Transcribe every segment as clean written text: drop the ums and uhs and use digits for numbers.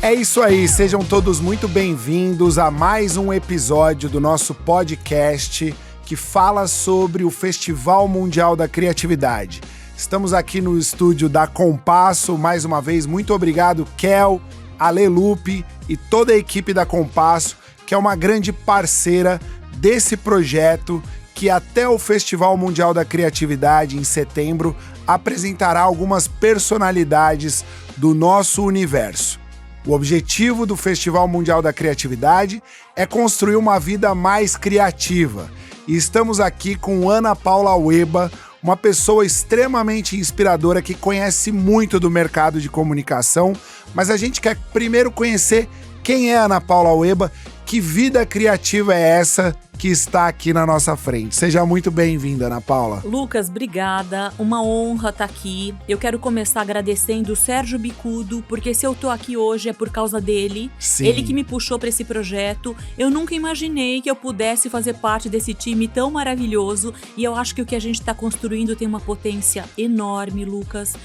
É isso aí, sejam todos muito bem-vindos a mais um episódio do nosso podcast que fala sobre o Festival Mundial da Criatividade. Estamos aqui no estúdio da Compasso, mais uma vez, muito obrigado, Kel, Ale Lupe e toda a equipe da Compasso, que é uma grande parceira desse projeto que até o Festival Mundial da Criatividade, em setembro, apresentará algumas personalidades do nosso universo. O objetivo do Festival Mundial da Criatividade é construir uma vida mais criativa. E estamos aqui com Ana Paula Weba, uma pessoa extremamente inspiradora que conhece muito do mercado de comunicação, mas a gente quer primeiro conhecer quem é a Ana Paula Weba, que vida criativa é essa que está aqui na nossa frente. Seja muito bem-vinda, Ana Paula. Lucas, obrigada. Uma honra estar aqui. Eu quero começar agradecendo o Sérgio Bicudo, porque se eu tô aqui hoje é por causa dele. Sim. Ele que me puxou para esse projeto. Eu nunca imaginei que eu pudesse fazer parte desse time tão maravilhoso. E eu acho que o que a gente está construindo tem uma potência enorme, Lucas.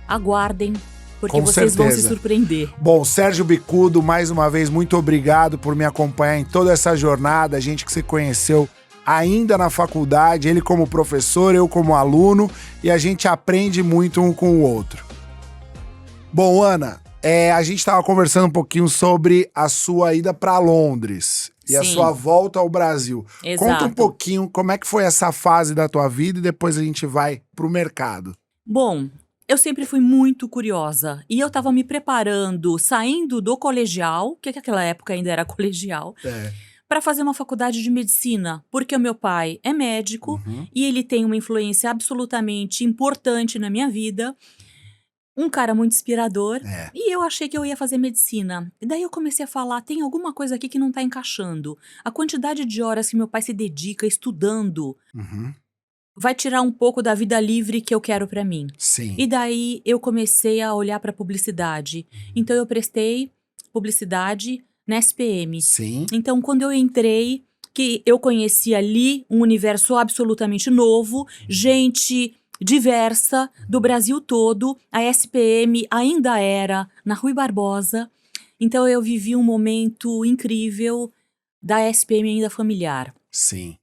Aguardem. Porque Com vocês certeza. vão se surpreender. Bom, Sérgio Bicudo, mais uma vez, muito obrigado por me acompanhar em toda essa jornada. A gente que se conheceu ainda na faculdade, ele como professor, eu como aluno, e a gente aprende muito um com o outro. Bom, Ana, a gente estava conversando um pouquinho sobre a sua ida para Londres e a Sim. sua volta ao Brasil. Exato. Conta um pouquinho como é que foi essa fase da tua vida e depois a gente vai pro mercado. Bom, eu sempre fui muito curiosa e eu tava me preparando, saindo do colegial, que naquela época ainda era colegial, para fazer uma faculdade de medicina, porque o meu pai é médico e ele tem uma influência absolutamente importante na minha vida, um cara muito inspirador, e eu achei que eu ia fazer medicina. E daí eu comecei a falar, tem alguma coisa aqui que não tá encaixando. A quantidade de horas que meu pai se dedica estudando vai tirar um pouco da vida livre que eu quero pra mim. Sim. E daí eu comecei a olhar pra publicidade. Então eu prestei publicidade na SPM. Sim. Então quando eu entrei, que eu conheci ali um universo absolutamente novo, gente diversa do Brasil todo. A SPM ainda era na Rui Barbosa. Então eu vivi um momento incrível da SPM ainda familiar. Sim.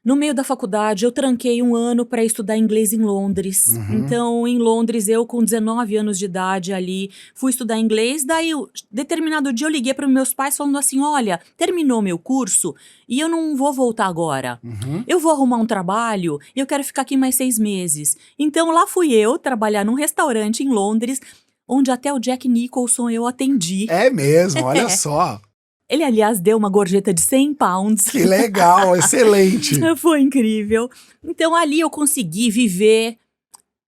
No meio da faculdade, eu tranquei um ano para estudar inglês em Londres. Então, em Londres, eu com 19 anos de idade ali, fui estudar inglês. Daí, determinado dia, eu liguei para meus pais falando assim, olha, terminou meu curso e eu não vou voltar agora. Eu vou arrumar um trabalho e eu quero ficar aqui mais 6 meses. Então, lá fui eu trabalhar num restaurante em Londres, onde até o Jack Nicholson eu atendi. É mesmo, olha só. Ele, aliás, deu uma gorjeta de 100 pounds. Que legal, excelente. Foi incrível. Então, ali eu consegui viver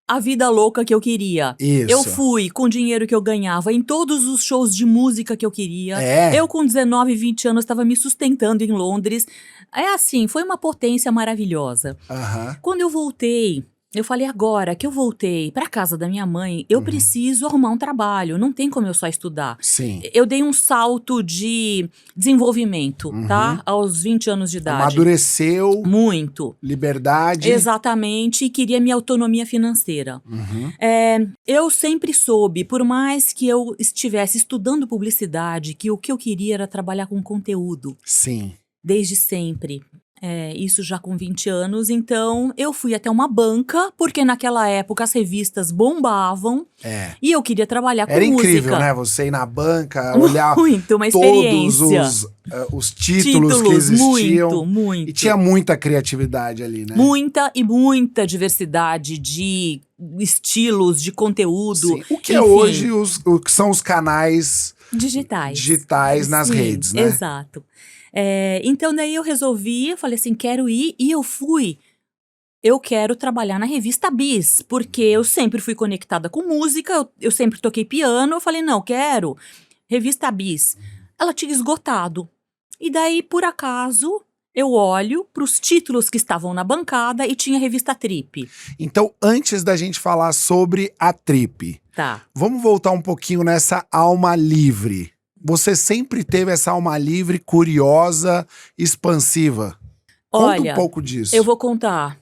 a vida louca que eu queria. Isso. Eu fui com o dinheiro que eu ganhava em todos os shows de música que eu queria. Eu, com 19, 20 anos, estava me sustentando em Londres. É assim, foi uma potência maravilhosa. Quando eu voltei, eu falei, agora que eu voltei para casa da minha mãe, eu preciso arrumar um trabalho, não tem como eu só estudar. Sim. Eu dei um salto de desenvolvimento, tá? Aos 20 anos de idade. Amadureceu. Muito. Liberdade. Exatamente, e queria minha autonomia financeira. Eu sempre soube, por mais que eu estivesse estudando publicidade, que o que eu queria era trabalhar com conteúdo. Sim. Desde sempre. Isso já com 20 anos, então eu fui até uma banca, porque naquela época as revistas bombavam e eu queria trabalhar com música. Era incrível, né? Você ir na banca, olhar muito, uma experiência. Todos os títulos que existiam. Muito. E tinha muita criatividade ali, né? Muita e muita diversidade de estilos, de conteúdo. Sim. O que enfim, é hoje o que são os canais digitais nas Sim, redes, né? Exato. Então daí eu resolvi, eu falei assim, quero ir, e eu fui. Eu quero trabalhar na revista Bis, porque eu sempre fui conectada com música, eu sempre toquei piano, eu falei, não, quero. Revista Bis. Ela tinha esgotado. E daí, por acaso, eu olho para os títulos que estavam na bancada e tinha a revista Trip. Então, antes da gente falar sobre a Trip, vamos voltar um pouquinho nessa alma livre. Você sempre teve essa alma livre, curiosa, expansiva. Conta um pouco disso. Eu vou contar.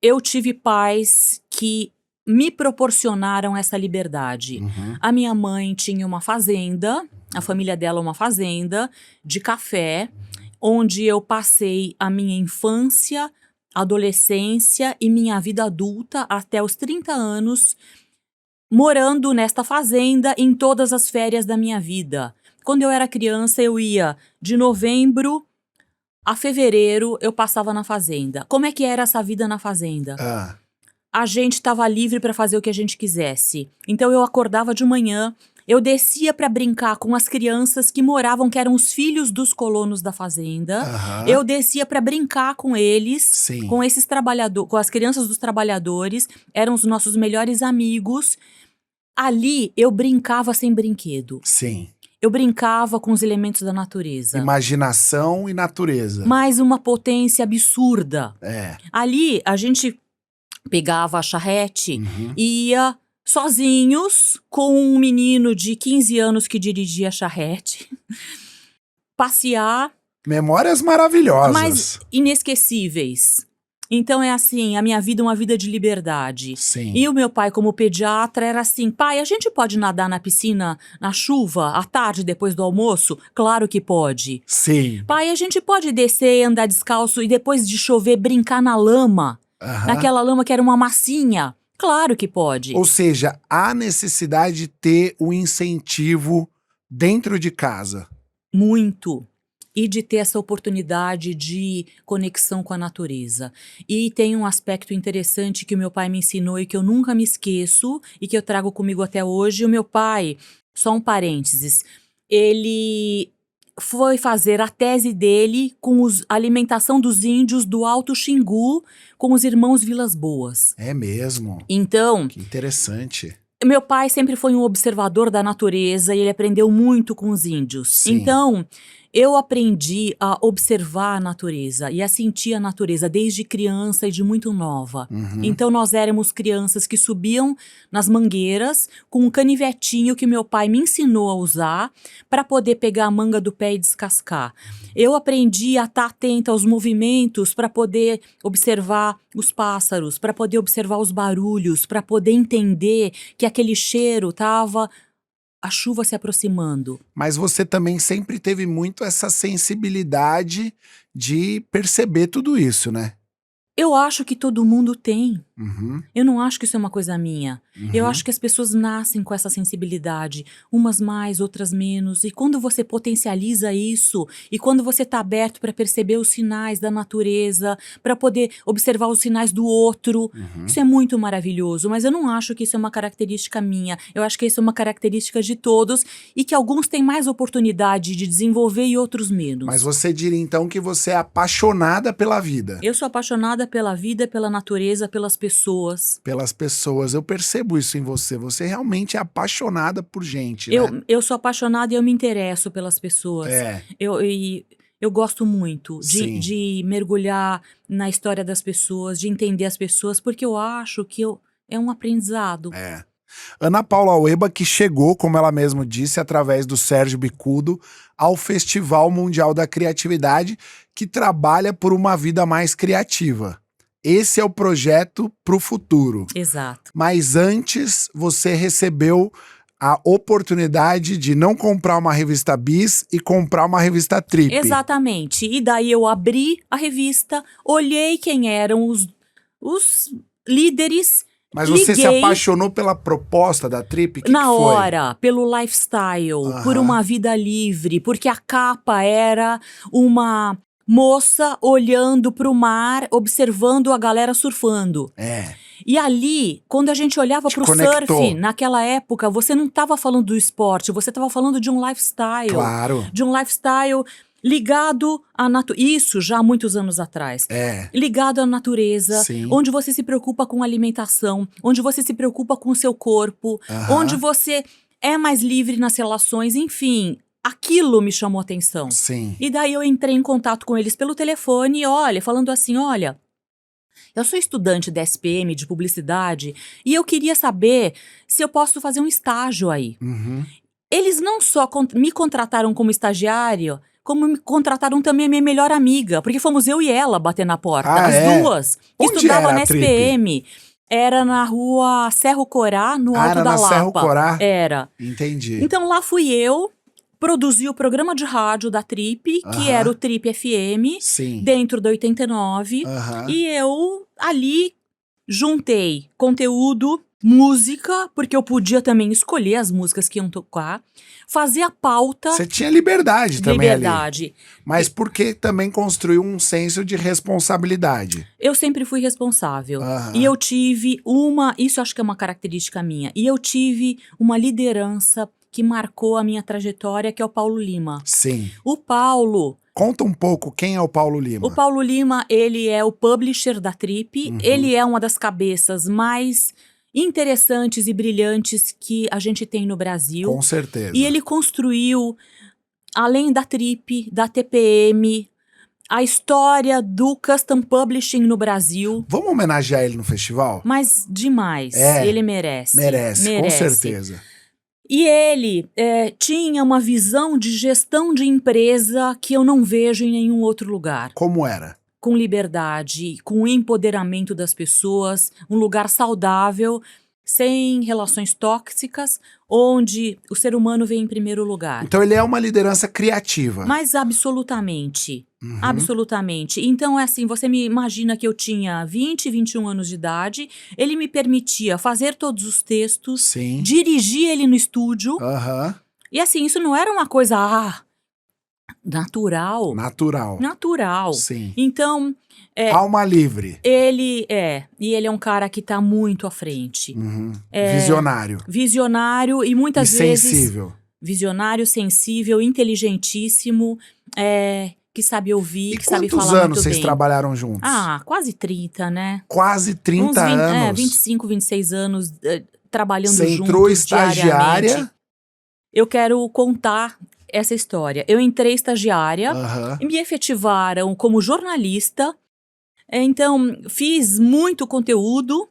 Eu tive pais que me proporcionaram essa liberdade. A minha mãe tinha uma fazenda, a família dela uma fazenda de café, onde eu passei a minha infância, adolescência e minha vida adulta até os 30 anos, morando nesta fazenda em todas as férias da minha vida. Quando eu era criança, eu ia de novembro a fevereiro, eu passava na fazenda. Como é que era essa vida na fazenda? A gente estava livre para fazer o que a gente quisesse. Então eu acordava de manhã, eu descia para brincar com as crianças que moravam, que eram os filhos dos colonos da fazenda. Eu descia para brincar com eles, Sim. com esses trabalhadores, com as crianças dos trabalhadores, eram os nossos melhores amigos. Ali eu brincava sem brinquedo. Sim. Eu brincava com os elementos da natureza. Imaginação e natureza. Mais uma potência absurda. É. Ali a gente pegava a charrete e ia sozinhos com um menino de 15 anos que dirigia a charrete. Passear. Memórias maravilhosas. Mas inesquecíveis. Então é assim, a minha vida é uma vida de liberdade. Sim. E o meu pai, como pediatra, era assim: pai, a gente pode nadar na piscina na chuva, à tarde, depois do almoço? Claro que pode. Sim. Pai, a gente pode descer, andar descalço e depois de chover brincar na lama? Naquela lama que era uma massinha? Claro que pode. Ou seja, há necessidade de ter o incentivo dentro de casa. Muito. E de ter essa oportunidade de conexão com a natureza. E tem um aspecto interessante que o meu pai me ensinou e que eu nunca me esqueço e que eu trago comigo até hoje. O meu pai, só um parênteses, ele foi fazer a tese dele com a alimentação dos índios do Alto Xingu com os irmãos Vilas Boas. É mesmo? Então, que interessante. Meu pai sempre foi um observador da natureza e ele aprendeu muito com os índios. Sim. Então, eu aprendi a observar a natureza e a sentir a natureza desde criança e de muito nova. Então, nós éramos crianças que subiam nas mangueiras com um canivetinho que meu pai me ensinou a usar para poder pegar a manga do pé e descascar. Eu aprendi a estar atenta aos movimentos para poder observar os pássaros, para poder observar os barulhos, para poder entender que aquele cheiro estava a chuva se aproximando. Mas você também sempre teve muito essa sensibilidade de perceber tudo isso, né? Eu acho que todo mundo tem. Uhum. Eu não acho que isso é uma coisa minha. Eu acho que as pessoas nascem com essa sensibilidade, umas mais, outras menos. E quando você potencializa isso, e quando você está aberto para perceber os sinais da natureza, para poder observar os sinais do outro, isso é muito maravilhoso. Mas eu não acho que isso é uma característica minha. Eu acho que isso é uma característica de todos e que alguns têm mais oportunidade de desenvolver e outros menos. Mas você diria então que você é apaixonada pela vida. Eu sou apaixonada pela vida, pela natureza, pelas pessoas. Pelas pessoas. Eu percebo isso em você. Você realmente é apaixonada por gente, né? Eu sou apaixonada e eu me interesso pelas pessoas. É. Eu gosto muito Sim. de mergulhar na história das pessoas, de entender as pessoas, porque eu acho que é um aprendizado. É. Ana Paula Aueba, que chegou, como ela mesma disse, através do Sérgio Bicudo, ao Festival Mundial da Criatividade, que trabalha por uma vida mais criativa. Esse é o projeto para o futuro. Exato. Mas antes, você recebeu a oportunidade de não comprar uma revista Bis e comprar uma revista Trip. Exatamente. E daí eu abri a revista, olhei quem eram os líderes. Mas você se apaixonou pela proposta da Trip? Que na foi? hora, pelo lifestyle, por uma vida livre, porque a capa era uma moça olhando para o mar, observando a galera surfando. É. E ali, quando a gente olhava para o surf, naquela época, você não estava falando do esporte, você estava falando de um lifestyle. Claro. De um lifestyle ligado à natureza. Isso já há muitos anos atrás. É. Ligado à natureza, Sim. onde você se preocupa com alimentação, onde você se preocupa com o seu corpo, onde você é mais livre nas relações, enfim. Aquilo me chamou a atenção. Sim. E daí eu entrei em contato com eles pelo telefone, falando assim, olha, eu sou estudante da SPM de publicidade e eu queria saber se eu posso fazer um estágio aí. Eles não só me contrataram como estagiário, como me contrataram também a minha melhor amiga, porque fomos eu e ela bater na porta, as duas, que estudavam na SPM. Era na rua Cerro Corá, no Alto era da na Lapa. Cerro Corá? Era. Entendi. Então lá fui eu, produzi o programa de rádio da Trip, que era o Trip FM, Sim. dentro da 89. E eu ali juntei conteúdo, música, porque eu podia também escolher as músicas que iam tocar, fazia pauta. Você tinha liberdade também ali. Liberdade. Mas porque também construiu um senso de responsabilidade. Eu sempre fui responsável. E eu tive isso acho que é uma característica minha, e eu tive uma liderança que marcou a minha trajetória, que é o Paulo Lima. Sim. O Paulo... Conta um pouco quem é o Paulo Lima. O Paulo Lima, ele é o publisher da Trip, ele é uma das cabeças mais interessantes e brilhantes que a gente tem no Brasil. Com certeza. E ele construiu, além da Trip, da TPM, a história do custom publishing no Brasil. Vamos homenagear ele no festival? Mas demais, ele merece. Merece, com certeza. E ele tinha uma visão de gestão de empresa que eu não vejo em nenhum outro lugar. Como era? Com liberdade, com empoderamento das pessoas, um lugar saudável, sem relações tóxicas, onde o ser humano vem em primeiro lugar. Então ele é uma liderança criativa. Mas absolutamente. Absolutamente. Então é assim, você me imagina que eu tinha 20, 21 anos de idade, ele me permitia fazer todos os textos, Sim. dirigir ele no estúdio. E assim, isso não era uma coisa natural. Natural. Sim. Então... alma livre. E ele é um cara que tá muito à frente. Visionário. Visionário e muitas vezes... sensível. Visionário, sensível, inteligentíssimo, que sabe ouvir, que sabe falar muito bem. Quantos anos vocês trabalharam juntos? Quase 30, né? Quase 30 anos? 25, 26 anos trabalhando juntos diariamente. Você entrou estagiária? Eu quero contar essa história. Eu entrei estagiária e me efetivaram como jornalista. Então, fiz muito conteúdo.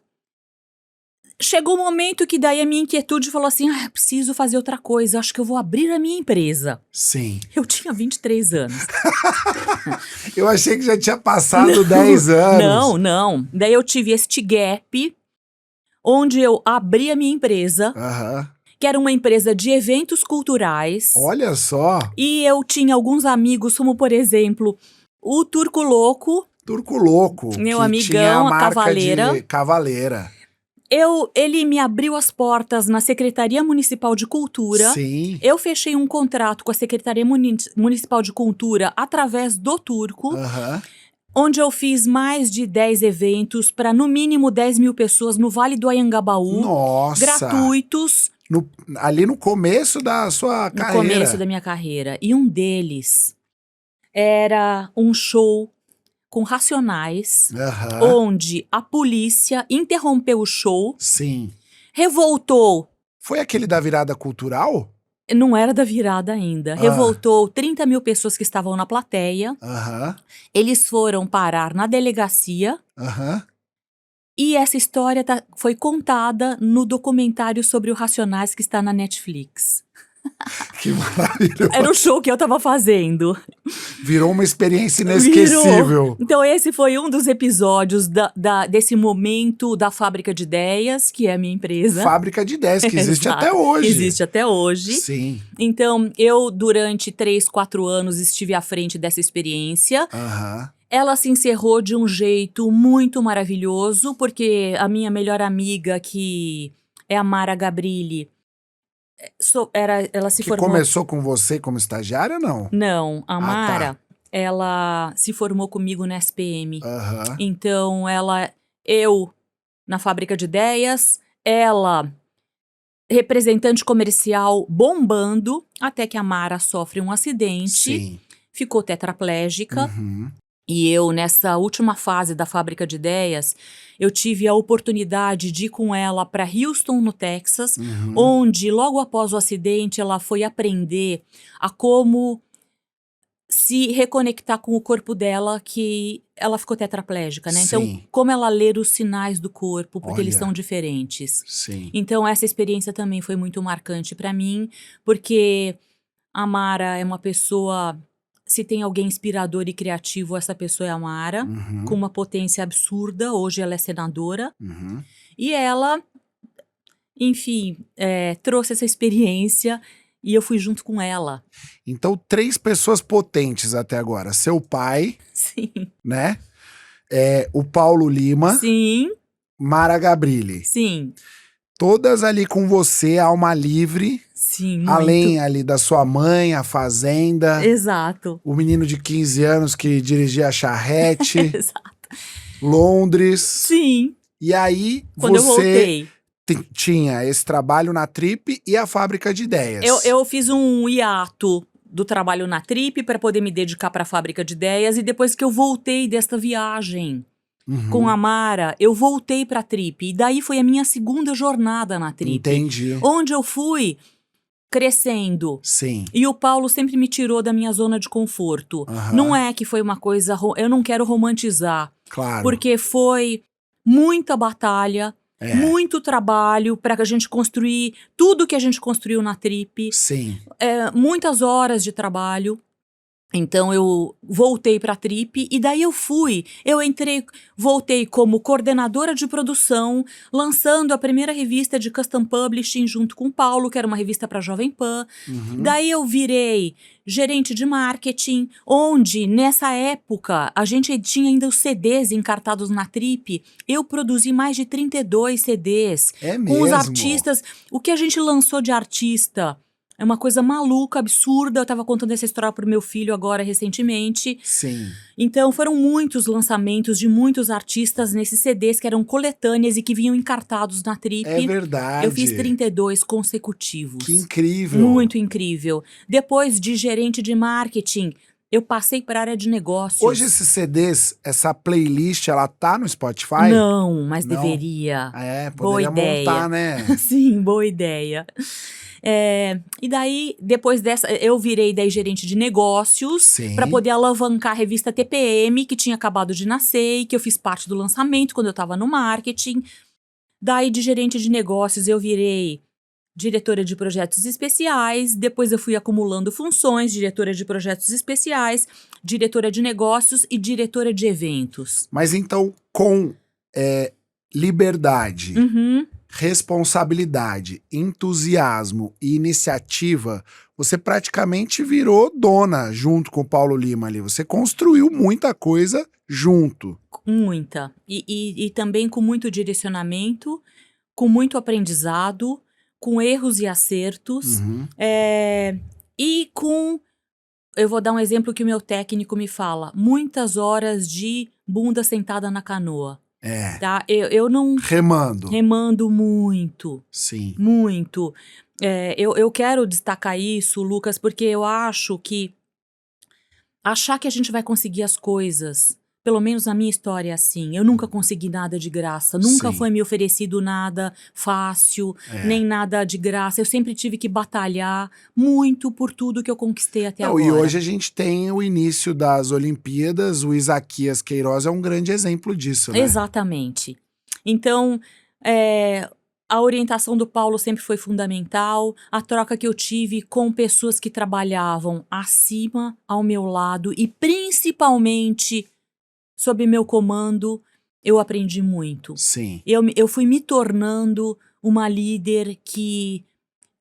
Chegou um momento que daí a minha inquietude falou assim, preciso fazer outra coisa, acho que eu vou abrir a minha empresa. Sim. Eu tinha 23 anos. Eu achei que já tinha passado 10 anos. Não. Daí eu tive este gap, onde eu abri a minha empresa, que era uma empresa de eventos culturais. Olha só. E eu tinha alguns amigos, como por exemplo, o Turco Louco. que Meu amigão, tinha a marca Cavaleira. De Cavaleira. Ele me abriu as portas na Secretaria Municipal de Cultura. Sim. Eu fechei um contrato com a Secretaria Municipal de Cultura através do Turco, onde eu fiz mais de 10 eventos para no mínimo 10 mil pessoas no Vale do Anhangabaú. Nossa! Gratuitos. Ali no começo da sua carreira. No começo da minha carreira. E um deles era um show com Racionais, onde a polícia interrompeu o show. Sim. Revoltou. Foi aquele da virada cultural? Não era da virada ainda. Revoltou 30 mil pessoas que estavam na plateia. Eles foram parar na delegacia. E essa história foi contada no documentário sobre o Racionais que está na Netflix. Que maravilhoso. Era o show que eu tava fazendo. Virou uma experiência inesquecível. Então esse foi um dos episódios desse momento da Fábrica de Ideias, que é a minha empresa. Fábrica de Ideias, que existe até hoje. Existe até hoje. Sim. Então eu, durante 3, 4 anos, estive à frente dessa experiência. Ela se encerrou de um jeito muito maravilhoso, porque a minha melhor amiga, que é a Mara Gabrilli, ela se formou... começou com você como estagiária, não? Não, a Mara, ela se formou comigo na SPM. Então, eu na Fábrica de Ideias, ela representante comercial bombando, até que a Mara sofre um acidente, ficou tetraplégica. E eu, nessa última fase da Fábrica de Ideias, eu tive a oportunidade de ir com ela para Houston, no Texas, onde, logo após o acidente, ela foi aprender a como se reconectar com o corpo dela, que ela ficou tetraplégica, né? Então, como ela ler os sinais do corpo, porque eles são diferentes. Então, essa experiência também foi muito marcante para mim, porque a Mara é uma pessoa se tem alguém inspirador e criativo, essa pessoa é a Mara, com uma potência absurda. Hoje ela é senadora. E ela, enfim, trouxe essa experiência e eu fui junto com ela. Então, 3 pessoas potentes até agora. Seu pai, Sim. né? O Paulo Lima, Sim, Mara Gabrilli. sim, Todas ali com você, alma livre. sim, muito. Além ali da sua mãe, a fazenda. Exato. O menino de 15 anos que dirigia a charrete. Exato. Londres. Sim. E aí, Quando eu você voltei. tinha esse trabalho na Trip e a fábrica de ideias. Eu fiz um hiato do trabalho na Trip para poder me dedicar para a fábrica de ideias. E depois que eu voltei desta viagem com a Mara, eu voltei para a Trip. E daí foi a minha segunda jornada na Trip. Entendi. Onde eu fui crescendo. Sim. E o Paulo sempre me tirou da minha zona de conforto. Não é que foi uma coisa... Eu não quero romantizar. Claro. Porque foi muita batalha, muito trabalho para a gente construir tudo que a gente construiu na Trip. Sim. Muitas horas de trabalho. Então eu voltei para a Trip e daí voltei como coordenadora de produção, lançando a primeira revista de Custom Publishing junto com o Paulo, que era uma revista para Jovem Pan. Daí eu virei gerente de marketing, onde nessa época a gente tinha ainda os CDs encartados na Trip. Eu produzi mais de 32 CDs com os artistas. O que a gente lançou de artista é uma coisa maluca, absurda. Eu tava contando essa história pro meu filho agora, recentemente. Sim. Então, foram muitos lançamentos de muitos artistas nesses CDs que eram coletâneas e que vinham encartados na Trip. É verdade. Eu fiz 32 consecutivos. Que incrível. Muito incrível. Depois de gerente de marketing, eu passei para a área de negócios. Hoje esses CDs, essa playlist, ela tá no Spotify? Não, mas deveria. Poderia montar, né? Sim, boa ideia. E daí, depois dessa, eu virei daí gerente de negócios para poder alavancar a revista TPM, que tinha acabado de nascer e que eu fiz parte do lançamento quando eu estava no marketing. Daí, de gerente de negócios, eu virei diretora de projetos especiais. Depois eu fui acumulando funções, diretora de projetos especiais, diretora de negócios e diretora de eventos. Mas então, com liberdade, responsabilidade, entusiasmo e iniciativa, você praticamente virou dona junto com o Paulo Lima ali. Você construiu muita coisa junto. Muita. E também com muito direcionamento, com muito aprendizado, com erros e acertos. E com... Eu vou dar um exemplo que o meu técnico me fala. Muitas horas de bunda sentada na canoa. Tá? Eu não... Remando. Remando muito. Sim. Muito. Eu quero destacar isso, Lucas, porque eu acho que achar que a gente vai conseguir as coisas, pelo menos na minha história é assim, eu nunca consegui nada de graça, nunca foi me oferecido nada fácil, nem nada de graça, eu sempre tive que batalhar muito por tudo que eu conquistei até agora. E hoje a gente tem o início das Olimpíadas, o Isaquias Queiroz é um grande exemplo disso, né? Exatamente. Então, a orientação do Paulo sempre foi fundamental, a troca que eu tive com pessoas que trabalhavam acima, ao meu lado e principalmente sob meu comando, eu aprendi muito. Sim. Eu fui me tornando uma líder que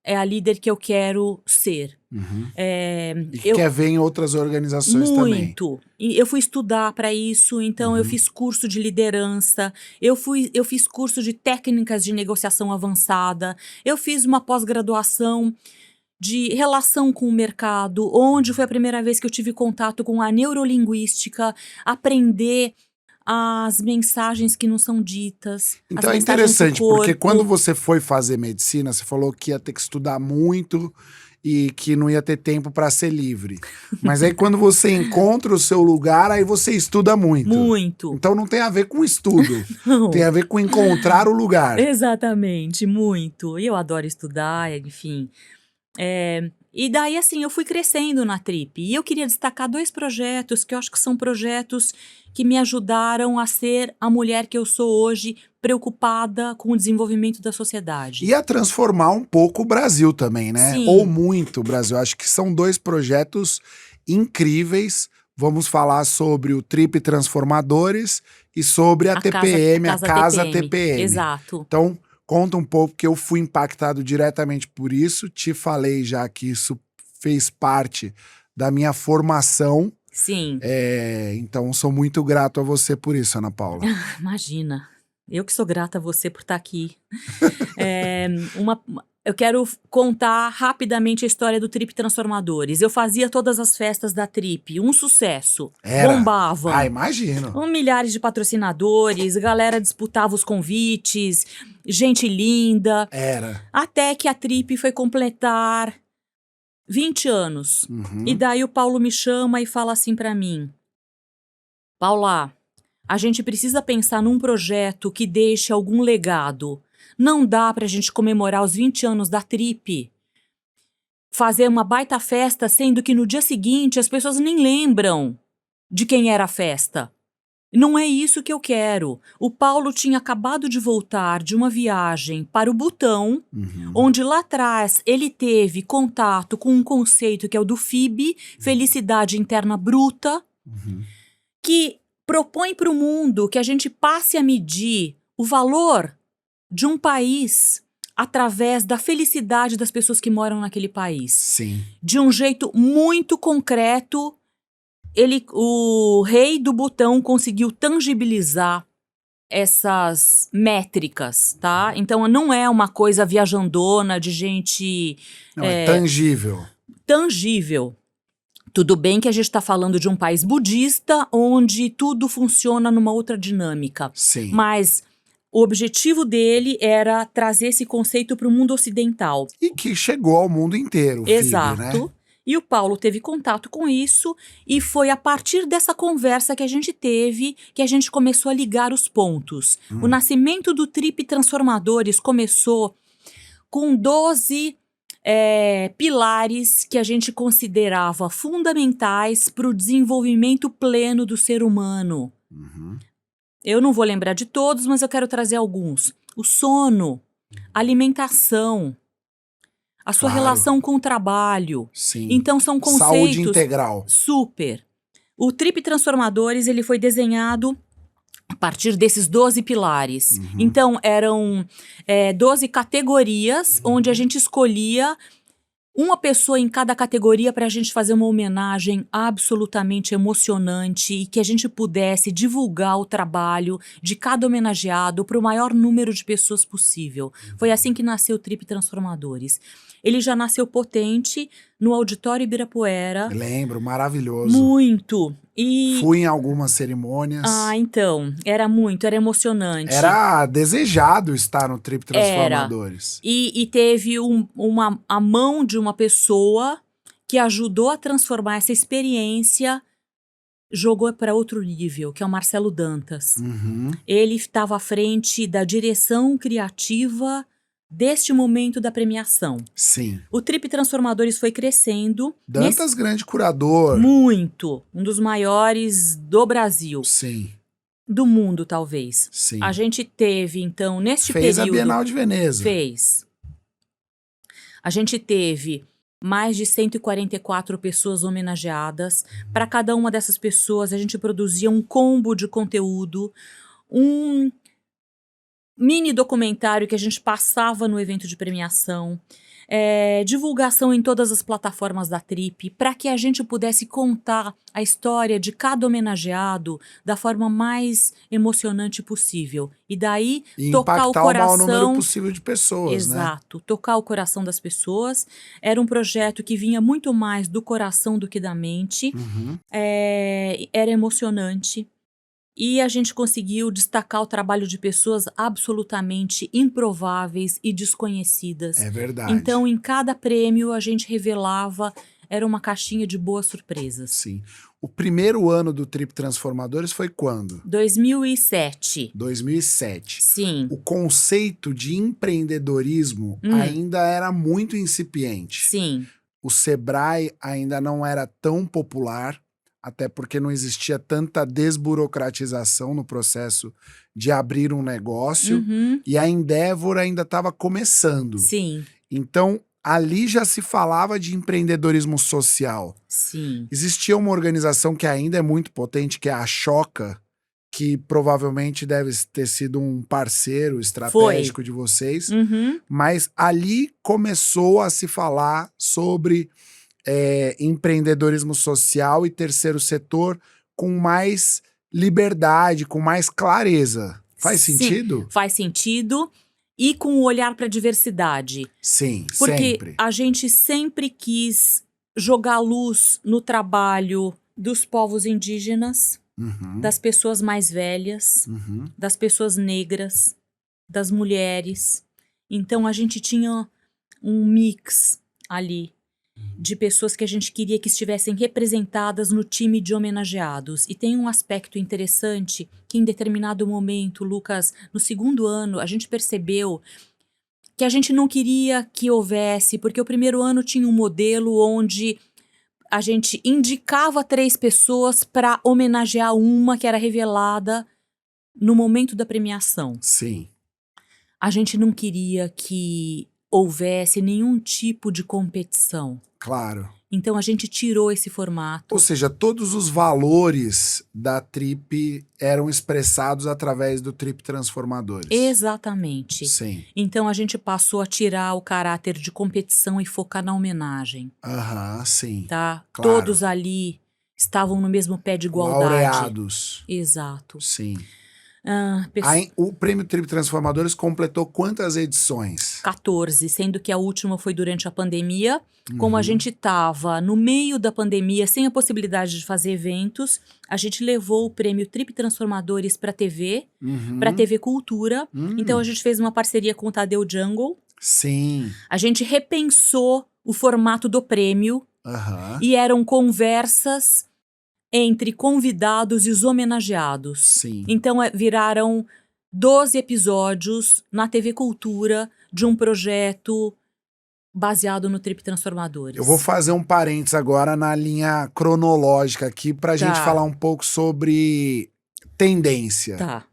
é a líder que eu quero ser. E que quer ver em outras organizações também. Muito. E eu fui estudar para isso, então eu fiz curso de liderança, eu fiz curso de técnicas de negociação avançada, eu fiz uma pós-graduação de relação com o mercado, onde foi a primeira vez que eu tive contato com a neurolinguística, aprender as mensagens que não são ditas. Então é interessante, porque quando você foi fazer medicina, você falou que ia ter que estudar muito e que não ia ter tempo para ser livre. Mas aí quando você encontra o seu lugar, aí você estuda muito. Muito. Então não tem a ver com estudo, Não. Tem a ver com encontrar o lugar. Exatamente, muito. E eu adoro estudar, enfim. E daí, assim, eu fui crescendo na Trip. E eu queria destacar 2 projetos que eu acho que são projetos que me ajudaram a ser a mulher que eu sou hoje, preocupada com o desenvolvimento da sociedade. E a transformar um pouco o Brasil também, né? Sim. Ou muito o Brasil. Acho que são 2 projetos incríveis. Vamos falar sobre o Trip Transformadores e sobre a TPM, a Casa TPM. Exato. Então, conta um pouco, que eu fui impactado diretamente por isso. Te falei já que isso fez parte da minha formação. Sim. Então, sou muito grato a você por isso, Ana Paula. Imagina. Eu que sou grata a você por estar aqui. Eu quero contar rapidamente a história do Trip Transformadores. Eu fazia todas as festas da Trip, um sucesso. Bombavam. Ah, imagino. Milhares de patrocinadores, galera disputava os convites, gente linda. Até que a Trip foi completar 20 anos. E daí o Paulo me chama e fala assim pra mim: Paula, a gente precisa pensar num projeto que deixe algum legado. Não dá pra gente comemorar os 20 anos da Trip, fazer uma baita festa, sendo que no dia seguinte as pessoas nem lembram de quem era a festa. Não é isso que eu quero. O Paulo tinha acabado de voltar de uma viagem para o Butão, onde lá atrás ele teve contato com um conceito que é o do FIB, Felicidade Interna Bruta, que propõe para o mundo que a gente passe a medir o valor de um país através da felicidade das pessoas que moram naquele país. Sim. De um jeito muito concreto, o rei do Butão conseguiu tangibilizar essas métricas, tá? Então não é uma coisa viajandona de gente... Não, é tangível. Tangível. Tudo bem que a gente está falando de um país budista, onde tudo funciona numa outra dinâmica. Sim. Mas o objetivo dele era trazer esse conceito para o mundo ocidental. E que chegou ao mundo inteiro, Exato. FIB, né? E o Paulo teve contato com isso, e foi a partir dessa conversa que a gente teve que a gente começou a ligar os pontos. O nascimento do Trip Transformadores começou com 12 pilares que a gente considerava fundamentais para o desenvolvimento pleno do ser humano. Eu não vou lembrar de todos, mas eu quero trazer alguns. O sono, alimentação, a sua relação com o trabalho. Sim. Então são conceitos... Saúde integral. Super. O Trip Transformadores, ele foi desenhado a partir desses 12 pilares. Então eram 12 categorias, onde a gente escolhia uma pessoa em cada categoria para a gente fazer uma homenagem absolutamente emocionante e que a gente pudesse divulgar o trabalho de cada homenageado para o maior número de pessoas possível. Foi assim que nasceu o Trip Transformadores. Ele já nasceu potente no Auditório Ibirapuera. Lembro, maravilhoso. Muito. Fui em algumas cerimônias. Então, era emocionante. Era desejado estar no Trip Transformadores. E teve a mão de uma pessoa que ajudou a transformar essa experiência, jogou para outro nível, que é o Marcelo Dantas. Ele estava à frente da direção criativa deste momento da premiação. Sim. O Trip Transformadores foi crescendo. Dantas, grande curador. Muito. Um dos maiores do Brasil. Sim. Do mundo, talvez. Sim. A gente teve, então, neste período... Fez a Bienal de Veneza. Fez. A gente teve mais de 144 pessoas homenageadas. Para cada uma dessas pessoas, a gente produzia um combo de conteúdo, um mini documentário que a gente passava no evento de premiação, divulgação em todas as plataformas da Trip, para que a gente pudesse contar a história de cada homenageado da forma mais emocionante possível. E daí, tocar o coração... o maior número possível de pessoas, Exato, tocar o coração das pessoas. Era um projeto que vinha muito mais do coração do que da mente. Era emocionante. E a gente conseguiu destacar o trabalho de pessoas absolutamente improváveis e desconhecidas. É verdade. Então, em cada prêmio, a gente revelava, era uma caixinha de boas surpresas. Sim. O primeiro ano do Trip Transformadores foi quando? 2007. 2007. Sim. O conceito de empreendedorismo ainda era muito incipiente. Sim. O Sebrae ainda não era tão popular, até porque não existia tanta desburocratização no processo de abrir um negócio, e a Endeavor ainda estava começando. Sim. Então, ali já se falava de empreendedorismo social. Sim. Existia uma organização que ainda é muito potente, que é a Choca, que provavelmente deve ter sido um parceiro estratégico de vocês, mas ali começou a se falar sobre empreendedorismo social e terceiro setor com mais liberdade, com mais clareza. Faz sentido? Faz sentido. E com o olhar para a diversidade. Sim, Porque sempre. a gente sempre quis jogar luz no trabalho dos povos indígenas, das pessoas mais velhas, das pessoas negras, das mulheres. Então a gente tinha um mix ali de pessoas que a gente queria que estivessem representadas no time de homenageados. E tem um aspecto interessante que em determinado momento, Lucas, no segundo ano, a gente percebeu que a gente não queria que houvesse, porque o primeiro ano tinha um modelo onde a gente indicava 3 pessoas para homenagear uma que era revelada no momento da premiação. Sim. A gente não queria que houvesse nenhum tipo de competição. Claro. Então a gente tirou esse formato. Ou seja, todos os valores da Trip eram expressados através do Trip Transformadores. Exatamente. Sim. Então a gente passou a tirar o caráter de competição e focar na homenagem. Sim. Tá? Claro. Todos ali estavam no mesmo pé de igualdade. Laureados. Exato. Sim. O Prêmio Trip Transformadores completou quantas edições? 14, sendo que a última foi durante a pandemia. Como a gente estava no meio da pandemia, sem a possibilidade de fazer eventos, a gente levou o Prêmio Trip Transformadores para TV, para TV Cultura. Então a gente fez uma parceria com o Tadeu Jungle. Sim. A gente repensou o formato do prêmio e eram conversas entre convidados e os homenageados. Sim. Então viraram 12 episódios na TV Cultura de um projeto baseado no Trip Transformadores. Eu vou fazer um parênteses agora na linha cronológica aqui pra gente falar um pouco sobre tendência. Tá.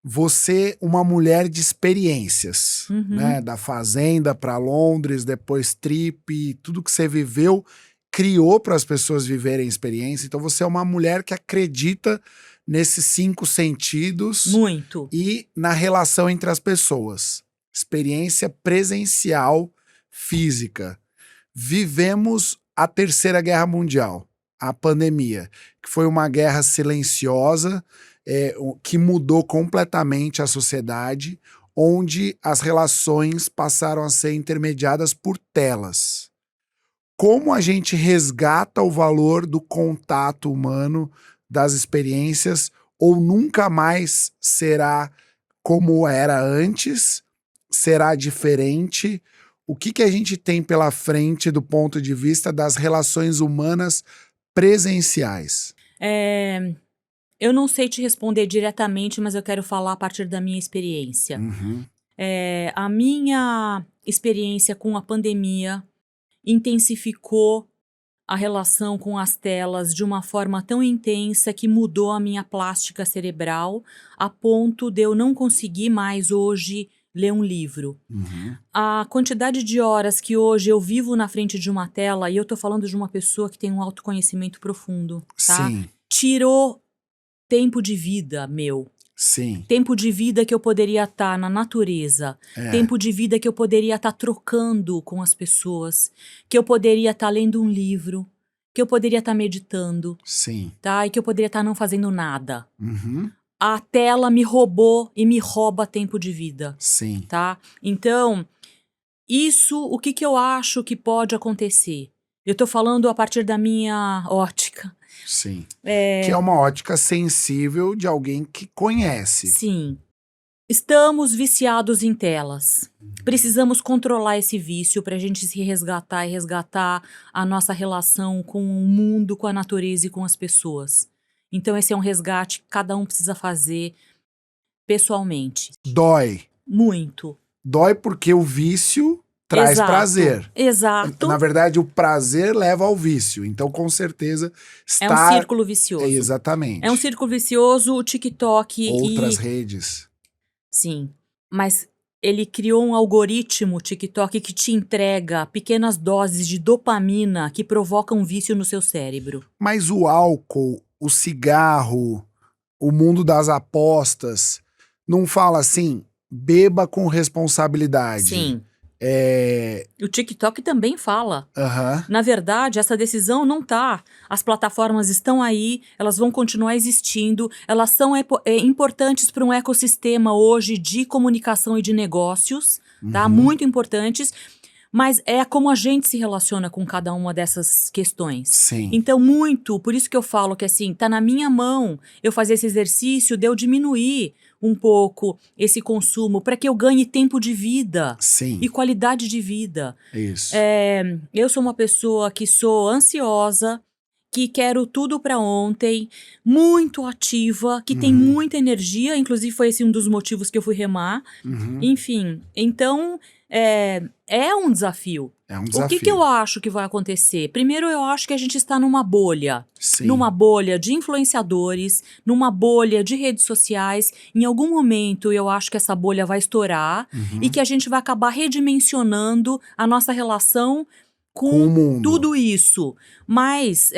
Você, uma mulher de experiências, né? Da Fazenda pra Londres, depois Trip, tudo que você viveu, criou para as pessoas viverem experiência. Então você é uma mulher que acredita nesses 5 sentidos. Muito. E na relação entre as pessoas. Experiência presencial física. Vivemos a Terceira Guerra Mundial, a pandemia, que foi uma guerra silenciosa, que mudou completamente a sociedade, onde as relações passaram a ser intermediadas por telas. Como a gente resgata o valor do contato humano, das experiências, ou nunca mais será como era antes, será diferente? O que a gente tem pela frente do ponto de vista das relações humanas presenciais? Eu não sei te responder diretamente, mas eu quero falar a partir da minha experiência. A minha experiência com a pandemia intensificou a relação com as telas de uma forma tão intensa que mudou a minha plástica cerebral a ponto de eu não conseguir mais hoje ler um livro. A quantidade de horas que hoje eu vivo na frente de uma tela, e eu tô falando de uma pessoa que tem um autoconhecimento profundo, tá? Sim. Tirou tempo de vida meu. Sim. Tempo de vida que eu poderia estar na natureza. Tempo de vida que eu poderia estar trocando com as pessoas. Que eu poderia estar lendo um livro. Que eu poderia estar meditando. Sim. Tá? E que eu poderia estar não fazendo nada. A tela me roubou e me rouba tempo de vida. Sim. Tá? Então, isso, o que eu acho que pode acontecer? Eu tô falando a partir da minha ótica. Sim. Que é uma ótica sensível de alguém que conhece. Sim. Estamos viciados em telas. Precisamos controlar esse vício pra gente se resgatar e resgatar a nossa relação com o mundo, com a natureza e com as pessoas. Então esse é um resgate que cada um precisa fazer pessoalmente. Dói. Muito. Dói porque o vício traz prazer. Exato. Na verdade, o prazer leva ao vício. Então, com certeza, está... É um círculo vicioso. Exatamente. É um círculo vicioso, o TikTok Outras redes. Sim. Mas ele criou um algoritmo TikTok que te entrega pequenas doses de dopamina que provocam vício no seu cérebro. Mas o álcool, o cigarro, o mundo das apostas, não fala assim, beba com responsabilidade. Sim. O TikTok também fala. Na verdade, essa decisão não tá. As plataformas estão aí, elas vão continuar existindo, elas são importantes para um ecossistema hoje de comunicação e de negócios, tá? Muito importantes. Mas é como a gente se relaciona com cada uma dessas questões. Sim. Então, por isso que eu falo que assim, tá na minha mão eu fazer esse exercício de eu diminuir um pouco esse consumo para que eu ganhe tempo de vida. Sim. E qualidade de vida. Isso. Eu sou uma pessoa que sou ansiosa, que quero tudo para ontem, muito ativa, que tem muita energia, inclusive foi esse um dos motivos que eu fui remar. Enfim, então é um desafio. É um desafio. O que eu acho que vai acontecer? Primeiro, eu acho que a gente está numa bolha. Sim. Numa bolha de influenciadores, numa bolha de redes sociais. Em algum momento, eu acho que essa bolha vai estourar e que a gente vai acabar redimensionando a nossa relação com o mundo. Tudo isso. Mas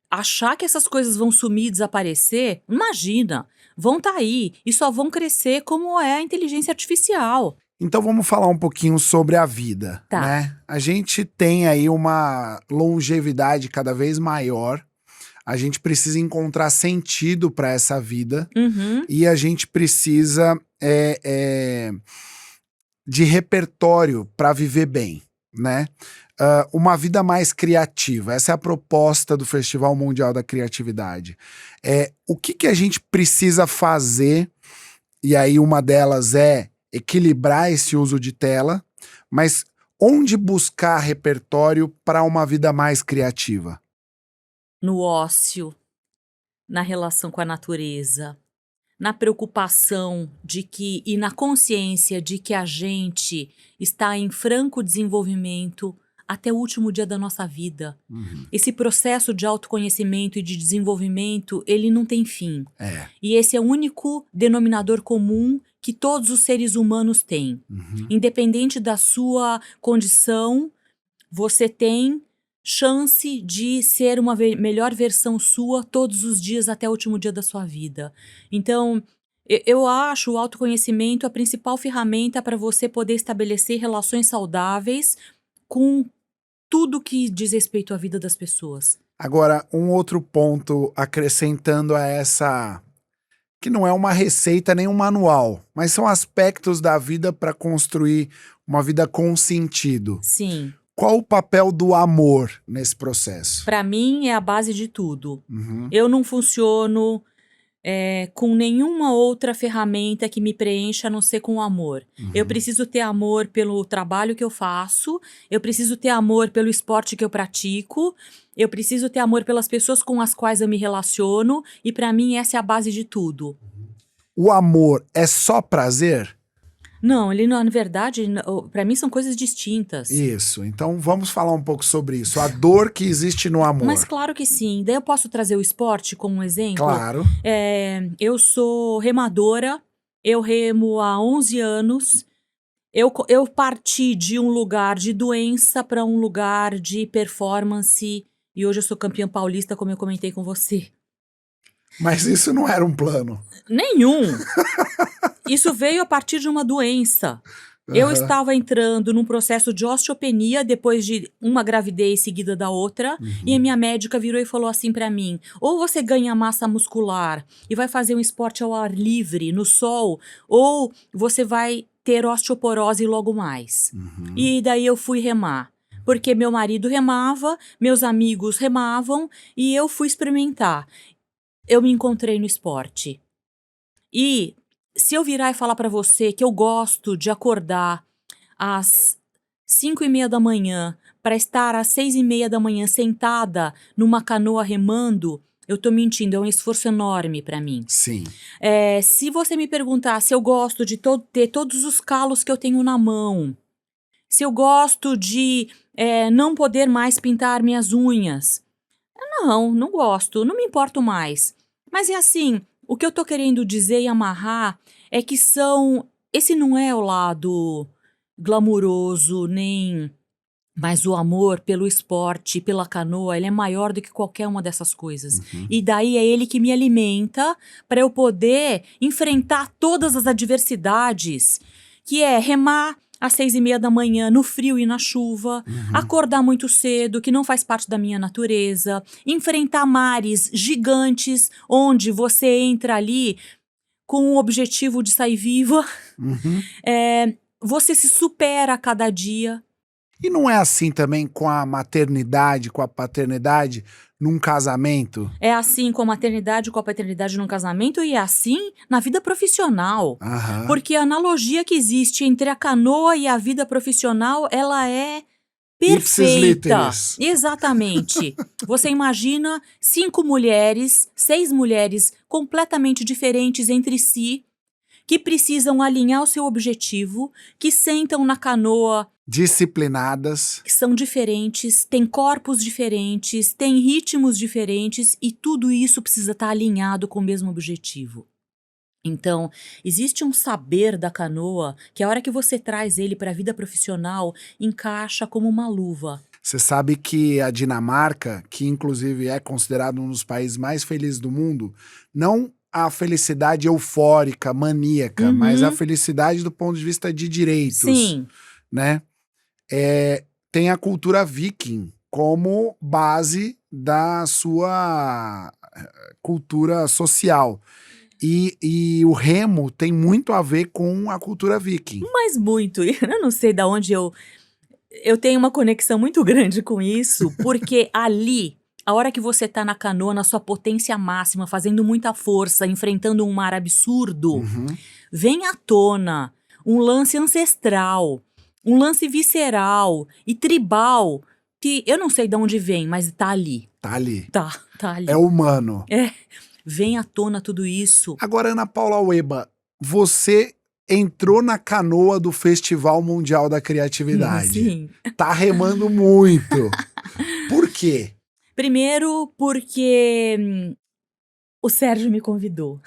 achar que essas coisas vão sumir e desaparecer, imagina, vão estar aí e só vão crescer como é a inteligência artificial. Então vamos falar um pouquinho sobre a vida, Tá. né? A gente tem aí uma longevidade cada vez maior, a gente precisa encontrar sentido para essa vida e a gente precisa de repertório para viver bem, né? Uma vida mais criativa, essa é a proposta do Festival Mundial da Criatividade. O que a gente precisa fazer, e aí uma delas é equilibrar esse uso de tela, mas onde buscar repertório para uma vida mais criativa? No ócio, na relação com a natureza, na preocupação e na consciência de que a gente está em franco desenvolvimento até o último dia da nossa vida. Esse processo de autoconhecimento e de desenvolvimento, ele não tem fim. E esse é o único denominador comum que todos os seres humanos têm. Independente da sua condição, você tem chance de ser uma melhor versão sua todos os dias até o último dia da sua vida. Então, eu acho o autoconhecimento a principal ferramenta para você poder estabelecer relações saudáveis com tudo que diz respeito à vida das pessoas. Agora, um outro ponto acrescentando a essa, que não é uma receita nem um manual, mas são aspectos da vida para construir uma vida com sentido. Sim. Qual o papel do amor nesse processo? Para mim é a base de tudo. Eu não funciono com nenhuma outra ferramenta que me preencha a não ser com o amor. Eu preciso ter amor pelo trabalho que eu faço, eu preciso ter amor pelo esporte que eu pratico, eu preciso ter amor pelas pessoas com as quais eu me relaciono, e para mim essa é a base de tudo. O amor é só prazer? Não, na verdade, para mim são coisas distintas. Isso, então vamos falar um pouco sobre isso, a dor que existe no amor. Mas claro que sim, daí eu posso trazer o esporte como um exemplo? Claro. Eu sou remadora, eu remo há 11 anos, eu parti de um lugar de doença para um lugar de performance, e hoje eu sou campeã paulista, como eu comentei com você. Mas isso não era um plano. Nenhum! Isso veio a partir de uma doença. Eu estava entrando num processo de osteopenia depois de uma gravidez seguida da outra, e a minha médica virou e falou assim pra mim: ou você ganha massa muscular e vai fazer um esporte ao ar livre, no sol, ou você vai ter osteoporose logo mais. E daí eu fui remar, porque meu marido remava, meus amigos remavam, e eu fui experimentar. Eu me encontrei no esporte. E se eu virar e falar pra você que eu gosto de acordar às 5:30 da manhã para estar às 6:30 da manhã sentada numa canoa remando, eu tô mentindo, é um esforço enorme pra mim. Sim. Se você me perguntar se eu gosto de ter todos os calos que eu tenho na mão, se eu gosto de não poder mais pintar minhas unhas, não gosto, não me importo mais. Mas é assim, o que eu tô querendo dizer e amarrar é que são esse não é o lado glamuroso, nem... Mas o amor pelo esporte, pela canoa, ele é maior do que qualquer uma dessas coisas. E daí é ele que me alimenta para eu poder enfrentar todas as adversidades, que é remar às 6:30 da manhã, no frio e na chuva, acordar muito cedo, que não faz parte da minha natureza, enfrentar mares gigantes, onde você entra ali com o objetivo de sair viva, você se supera a cada dia. E não é assim também com a maternidade, com a paternidade, num casamento? É assim com a maternidade, com a paternidade num casamento e é assim na vida profissional. Aham. Porque a analogia que existe entre a canoa e a vida profissional, ela é perfeita. literis. Exatamente. Você imagina 5 mulheres, 6 mulheres completamente diferentes entre si, que precisam alinhar o seu objetivo, que sentam na canoa, Disciplinadas. que são diferentes, têm corpos diferentes, têm ritmos diferentes e tudo isso precisa estar alinhado com o mesmo objetivo. Então, existe um saber da canoa que a hora que você traz ele para a vida profissional, encaixa como uma luva. Você sabe que a Dinamarca, que inclusive é considerado um dos países mais felizes do mundo, não a felicidade eufórica, maníaca, mas a felicidade do ponto de vista de direitos. Sim. Né? Tem a cultura viking como base da sua cultura social. E o remo tem muito a ver com a cultura viking. Mas muito. Eu não sei de onde eu tenho uma conexão muito grande com isso, porque ali, a hora que você tá na canoa, na sua potência máxima, fazendo muita força, enfrentando um mar absurdo, vem à tona um lance ancestral, um lance visceral e tribal, que eu não sei de onde vem, mas tá ali. Tá ali. Tá ali. É humano. Vem à tona tudo isso. Agora, Ana Paula Ueba, você entrou na canoa do Festival Mundial da Criatividade. Sim. Tá remando muito. Por quê? Primeiro porque o Sérgio me convidou.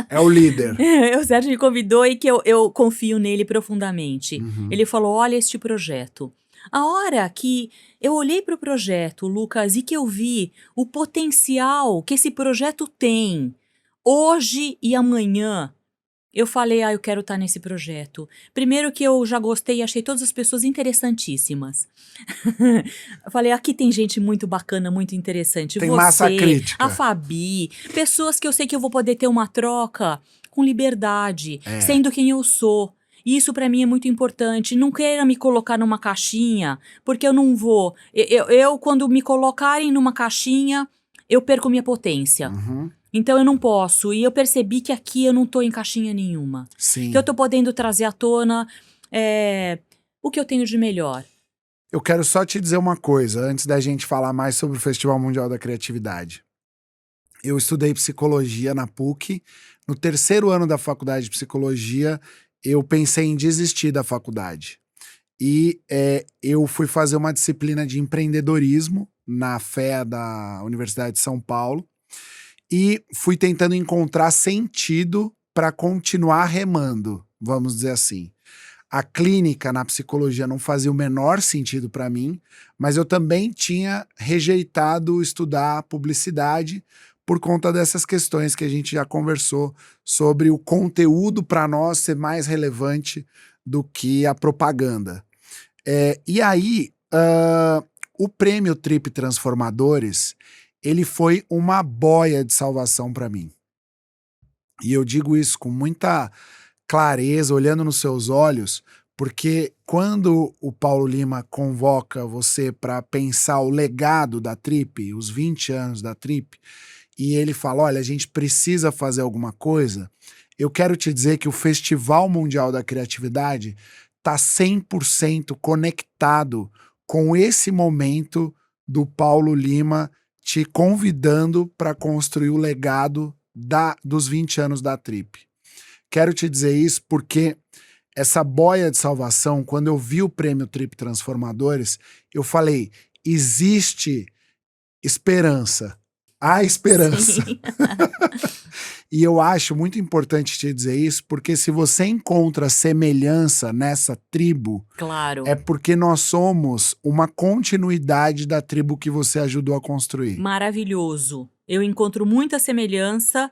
É o líder. O Sérgio me convidou e que eu confio nele profundamente. Ele falou, olha este projeto. A hora que eu olhei para o projeto, Lucas, e que eu vi o potencial que esse projeto tem hoje e amanhã, eu falei, eu quero estar nesse projeto. Primeiro que eu já gostei e achei todas as pessoas interessantíssimas. Eu falei, aqui tem gente muito bacana, muito interessante. Tem você, massa crítica. a Fabi, pessoas que eu sei que eu vou poder ter uma troca com liberdade, sendo quem eu sou. E isso pra mim é muito importante. Não queira me colocar numa caixinha, porque eu não vou. Eu quando me colocarem numa caixinha, eu perco minha potência. Então eu não posso. E eu percebi que aqui eu não tô em caixinha nenhuma. Sim. Que eu tô podendo trazer à tona o que eu tenho de melhor. Eu quero só te dizer uma coisa, antes da gente falar mais sobre o Festival Mundial da Criatividade. Eu estudei psicologia na PUC. No 3º ano da faculdade de psicologia, eu pensei em desistir da faculdade. E eu fui fazer uma disciplina de empreendedorismo na FEA da Universidade de São Paulo. E fui tentando encontrar sentido para continuar remando, vamos dizer assim. A clínica na psicologia não fazia o menor sentido para mim, mas eu também tinha rejeitado estudar publicidade por conta dessas questões que a gente já conversou sobre o conteúdo para nós ser mais relevante do que a propaganda. E aí, o prêmio Trip Transformadores, ele foi uma boia de salvação para mim. E eu digo isso com muita clareza, olhando nos seus olhos, porque quando o Paulo Lima convoca você para pensar o legado da Trip, os 20 anos da Trip, e ele fala, olha, a gente precisa fazer alguma coisa, eu quero te dizer que o Festival Mundial da Criatividade está 100% conectado com esse momento do Paulo Lima te convidando para construir o legado dos 20 anos da Trip. Quero te dizer isso porque essa boia de salvação, quando eu vi o prêmio Trip Transformadores, eu falei, existe esperança. Há esperança. Sim. E eu acho muito importante te dizer isso, porque se você encontra semelhança nessa tribo, Claro. é porque nós somos uma continuidade da tribo que você ajudou a construir. Maravilhoso. Eu encontro muita semelhança.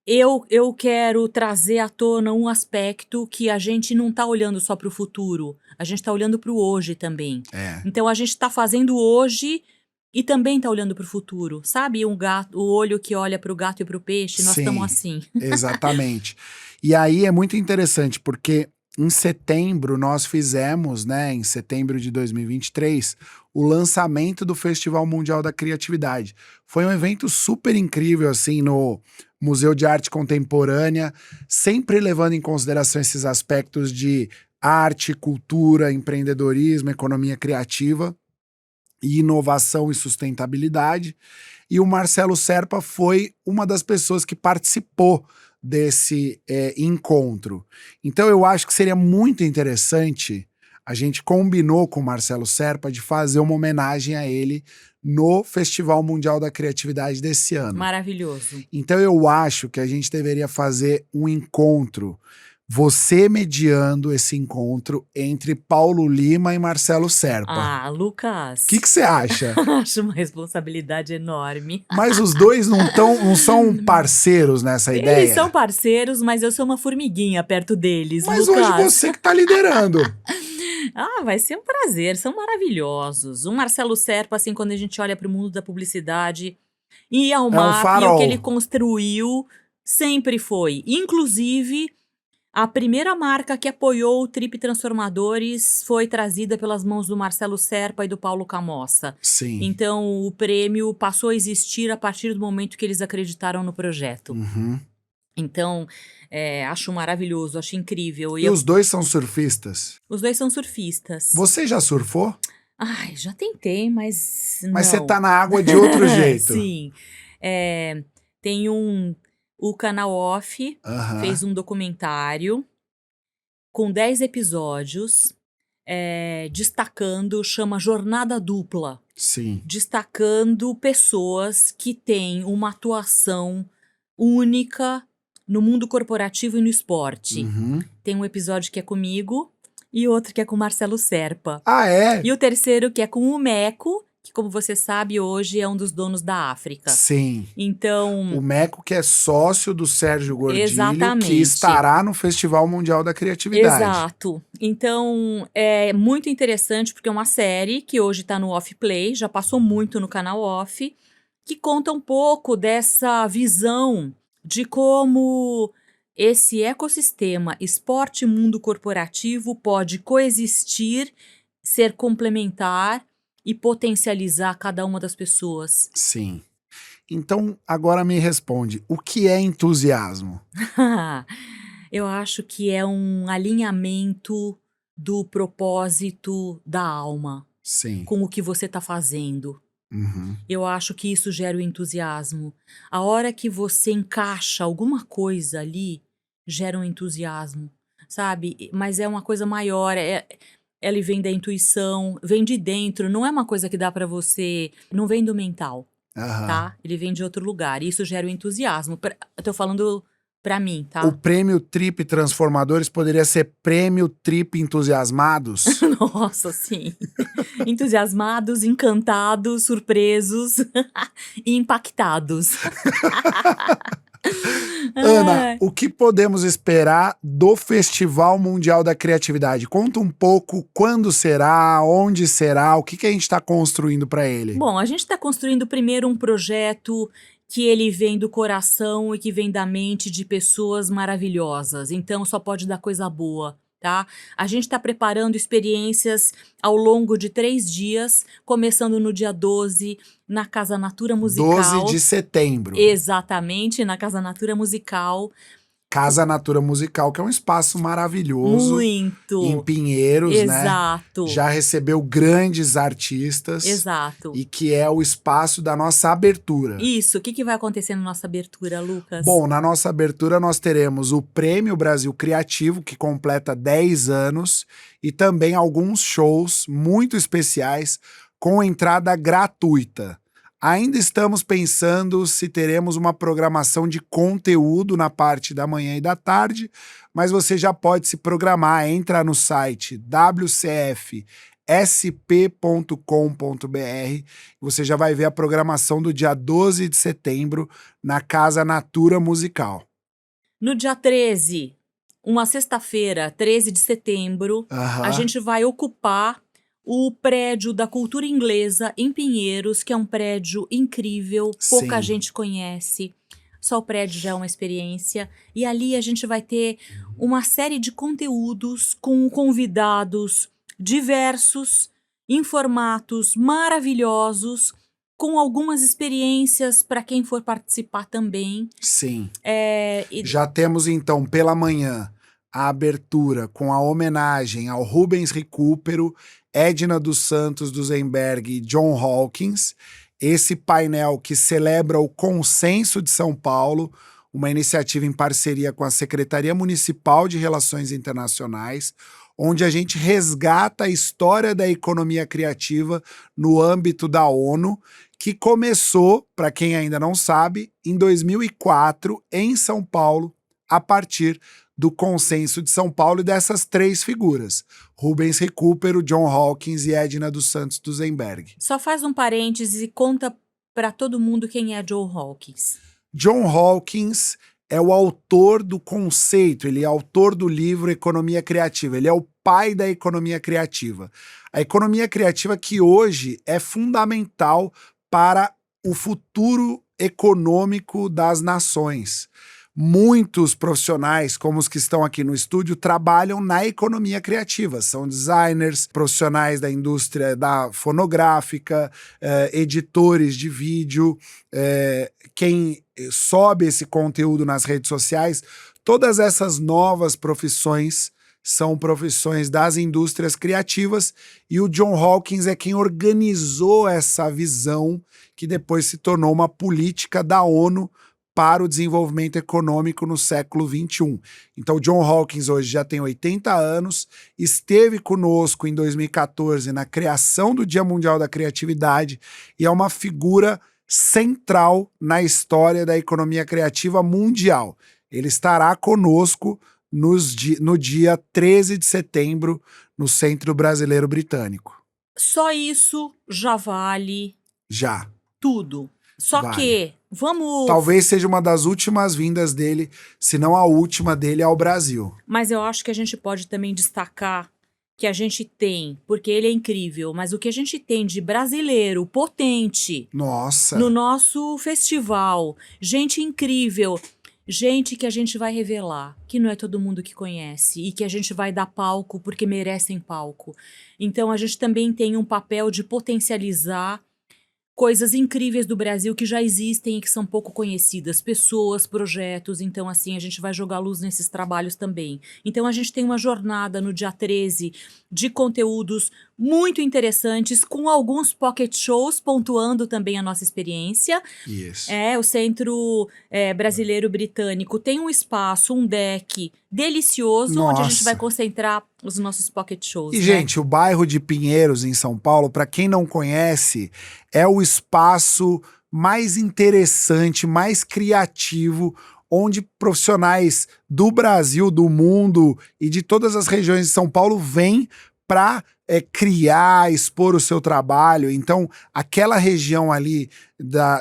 Eu quero trazer à tona um aspecto que a gente não está olhando só para o futuro, a gente está olhando para o hoje também. É. Então a gente está fazendo hoje e também está olhando para o futuro. Sabe o olho que olha para o gato e para o peixe? Nós estamos assim. Exatamente. E aí é muito interessante, porque em setembro nós fizemos, né, em setembro de 2023, o lançamento do Festival Mundial da Criatividade. Foi um evento super incrível, assim, no Museu de Arte Contemporânea, sempre levando em consideração esses aspectos de arte, cultura, empreendedorismo, economia criativa e inovação e sustentabilidade. E o Marcelo Serpa foi uma das pessoas que participou desse encontro. Então eu acho que seria muito interessante, a gente combinou com o Marcelo Serpa de fazer uma homenagem a ele no Festival Mundial da Criatividade desse ano. Maravilhoso. Então eu acho que a gente deveria fazer um encontro, você mediando esse encontro entre Paulo Lima e Marcelo Serpa. Ah, Lucas. O que você acha? Acho uma responsabilidade enorme. Mas os dois não são parceiros nessa ideia? Eles são parceiros, mas eu sou uma formiguinha perto deles, Mas Lucas. hoje você que tá liderando. Ah, vai ser um prazer, são maravilhosos. O Marcelo Serpa, assim, quando a gente olha para o mundo da publicidade e ao MAP, e o farol. que ele construiu sempre foi. Inclusive, a primeira marca que apoiou o Trip Transformadores foi trazida pelas mãos do Marcelo Serpa e do Paulo Camossa. Sim. Então, o prêmio passou a existir a partir do momento que eles acreditaram no projeto. Uhum. Então, acho maravilhoso, acho incrível. E os dois são surfistas? Os dois são surfistas. Você já surfou? Ai, já tentei, mas não. Mas você tá na água de outro jeito. Sim. Tem o Canal Off fez um documentário com 10 episódios, destacando, chama Jornada Dupla. Sim. Destacando pessoas que têm uma atuação única no mundo corporativo e no esporte. Uhum. Tem um episódio que é comigo e outro que é com o Marcelo Serpa. Ah, é? E o terceiro que é com o Meco, que, como você sabe, hoje é um dos donos da África. Sim. Então, O Meco, que é sócio do Sérgio Gordilho, exatamente. que estará no Festival Mundial da Criatividade. Exato. Então, é muito interessante porque é uma série que hoje está no Off Play, já passou muito no canal Off, que conta um pouco dessa visão de como esse ecossistema esporte e mundo corporativo pode coexistir, ser complementar e potencializar cada uma das pessoas. Sim. Então, agora me responde, o que é entusiasmo? Eu acho que é um alinhamento do propósito da alma. Sim. Com o que você está fazendo. Uhum. Eu acho que isso gera o entusiasmo. A hora que você encaixa alguma coisa ali, gera um entusiasmo, sabe? Mas é uma coisa maior, ela vem da intuição, vem de dentro, não é uma coisa que dá pra você, não vem do mental, tá? Ele vem de outro lugar, e isso gera o entusiasmo. Eu tô falando pra mim, tá? O prêmio Trip Transformadores poderia ser prêmio Trip Entusiasmados? Nossa, sim. Entusiasmados, encantados, surpresos e impactados. Ana, o que podemos esperar do Festival Mundial da Criatividade? Conta um pouco quando será, onde será, o que a gente está construindo para ele. Bom, a gente está construindo primeiro um projeto que ele vem do coração e que vem da mente de pessoas maravilhosas. Então, só pode dar coisa boa, tá? A gente está preparando experiências ao longo de 3 dias, começando no dia 12, na Casa Natura Musical. 12 de setembro. Exatamente, na Casa Natura Musical. Casa Natura Musical, que é um espaço maravilhoso. Muito. Em Pinheiros, Exato. né? Já recebeu grandes artistas. Exato. E que é o espaço da nossa abertura. Isso. O que vai acontecer na nossa abertura, Lucas? Bom, na nossa abertura nós teremos o Prêmio Brasil Criativo, que completa 10 anos, e também alguns shows muito especiais com entrada gratuita. Ainda estamos pensando se teremos uma programação de conteúdo na parte da manhã e da tarde, mas você já pode se programar, entra no site wcfsp.com.br, você já vai ver a programação do dia 12 de setembro na Casa Natura Musical. No dia 13, uma sexta-feira, 13 de setembro, a gente vai ocupar o prédio da Cultura Inglesa em Pinheiros, que é um prédio incrível, pouca gente conhece. Só o prédio já é uma experiência. E ali a gente vai ter uma série de conteúdos com convidados diversos, em formatos maravilhosos, com algumas experiências para quem for participar também. Sim. Já temos, então, pela manhã, a abertura com a homenagem ao Rubens Recupero, Edna dos Santos Duesenberg e John Hawkins. Esse painel que celebra o Consenso de São Paulo, uma iniciativa em parceria com a Secretaria Municipal de Relações Internacionais, onde a gente resgata a história da economia criativa no âmbito da ONU, que começou, para quem ainda não sabe, em 2004, em São Paulo, a partir do Consenso de São Paulo e dessas três figuras, Rubens Recupero, John Hawkins e Edna dos Santos Duesenberg. Só faz um parêntese e conta para todo mundo quem é John Hawkins. John Hawkins é o autor do conceito, ele é autor do livro Economia Criativa, ele é o pai da economia criativa. A economia criativa que hoje é fundamental para o futuro econômico das nações. Muitos profissionais, como os que estão aqui no estúdio, trabalham na economia criativa. São designers, profissionais da indústria da fonográfica, editores de vídeo, quem sobe esse conteúdo nas redes sociais. Todas essas novas profissões são profissões das indústrias criativas e o John Hawkins é quem organizou essa visão que depois se tornou uma política da ONU para o desenvolvimento econômico no século XXI. Então, o John Hawkins hoje já tem 80 anos, esteve conosco em 2014 na criação do Dia Mundial da Criatividade e é uma figura central na história da economia criativa mundial. Ele estará conosco no dia 13 de setembro no Centro Brasileiro Britânico. Só isso já vale tudo. Só que, vamos... Talvez seja uma das últimas vindas dele, se não a última dele ao Brasil. Mas eu acho que a gente pode também destacar que a gente tem, porque ele é incrível, mas o que a gente tem de brasileiro potente no nosso festival, gente incrível, gente que a gente vai revelar, que não é todo mundo que conhece e que a gente vai dar palco porque merecem palco. Então a gente também tem um papel de potencializar coisas incríveis do Brasil que já existem e que são pouco conhecidas, pessoas, projetos, então assim, a gente vai jogar luz nesses trabalhos também. Então a gente tem uma jornada no dia 13 de conteúdos muito interessantes, com alguns pocket shows, pontuando também a nossa experiência. Isso. O Centro Brasileiro Britânico tem um espaço, um deck delicioso, onde a gente vai concentrar os nossos pocket shows. E, gente, o bairro de Pinheiros, em São Paulo, para quem não conhece, é o espaço mais interessante, mais criativo, onde profissionais do Brasil, do mundo e de todas as regiões de São Paulo vêm para criar, expor o seu trabalho. Então, aquela região ali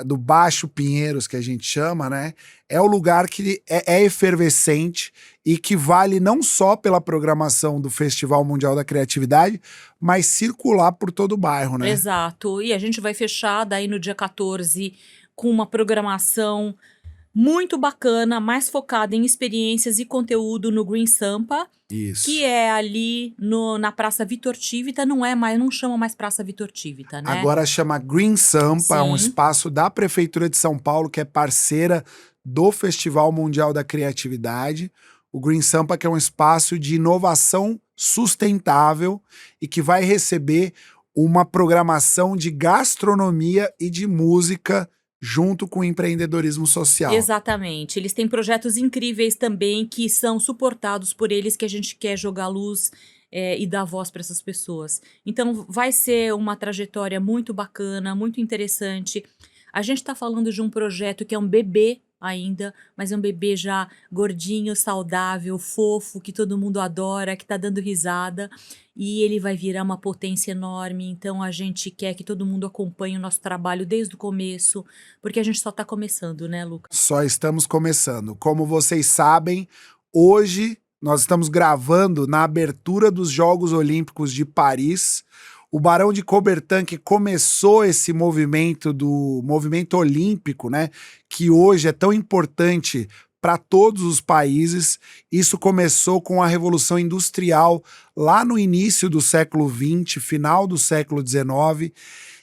do Baixo Pinheiros, que a gente chama, né, é o lugar que é efervescente e que vale não só pela programação do Festival Mundial da Criatividade, mas circular por todo o bairro, né? Exato. E a gente vai fechar daí no dia 14 com uma programação muito bacana, mais focada em experiências e conteúdo no Green Sampa. Isso. Que é ali na Praça Vitor Tivita, não chama mais Praça Vitor Tivita, né? Agora chama Green Sampa, é um espaço da Prefeitura de São Paulo, que é parceira do Festival Mundial da Criatividade. O Green Sampa, que é um espaço de inovação sustentável e que vai receber uma programação de gastronomia e de música junto com o empreendedorismo social. Exatamente. Eles têm projetos incríveis também que são suportados por eles, que a gente quer jogar luz e dar voz para essas pessoas. Então, vai ser uma trajetória muito bacana, muito interessante. A gente está falando de um projeto que é um bebê ainda, mas é um bebê já gordinho, saudável, fofo, que todo mundo adora, que está dando risada, e ele vai virar uma potência enorme. Então a gente quer que todo mundo acompanhe o nosso trabalho desde o começo, porque a gente só está começando, né, Lucas? Só estamos começando. Como vocês sabem, hoje nós estamos gravando na abertura dos Jogos Olímpicos de Paris. O Barão de Coubertin, que começou esse movimento olímpico, né, que hoje é tão importante para todos os países. Isso começou com a Revolução Industrial lá no início do século XX, final do século XIX,